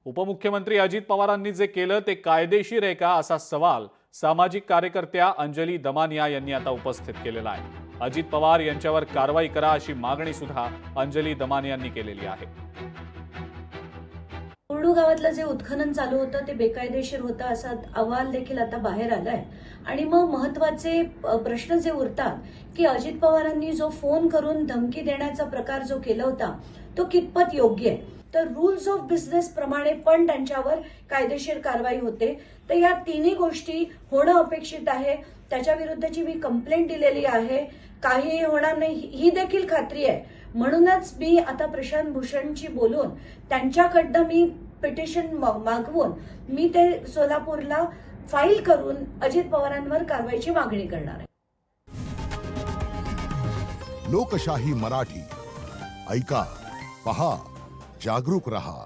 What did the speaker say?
उपमुख्यमंत्री अजित पवारांनी जे केलं ते कायदेशीर आहे का असा सवाल सामाजिक कार्यकर्त्या अंजली दमानिया यांनी आता उपस्थित केलेला आहे। अजित पवार यांच्यावर कारवाई करा अशी मागणी सुद्धा अंजली दमानियांनी केलेली आहे। कोरडू गावातलं जे उत्खनन चालू होतं ते बेकायदेशीर होतं असा अहवाल देखील आता बाहेर आलाय आणि मग महत्त्वाचे प्रश्न जे उरतात की अजित पवारांनी जो फोन करून धमकी देण्याचा प्रकार जो केला होता तो कितपत योग्य आहे। तर रूल्स ऑफ बिझनेस प्रमाणे पण त्यांच्यावर कायदेशीर कारवाई होते। तर या तिन्ही गोष्टी होणं अपेक्षित आहे। त्याच्या विरुद्धची मी कंप्लेंट दिलेली आहे, काही होणार नाही ही देखील खात्री आहे। म्हणूनच मी आता प्रशांत भूषणशी बोलून त्यांच्याकडनं मी पिटिशन मागवून मी ते सोलापूरला फाईल करून अजित पवारांवर कारवाईची मागणी करणार आहे। लोकशाही मराठी ऐका, पहा, जागरूक रहा।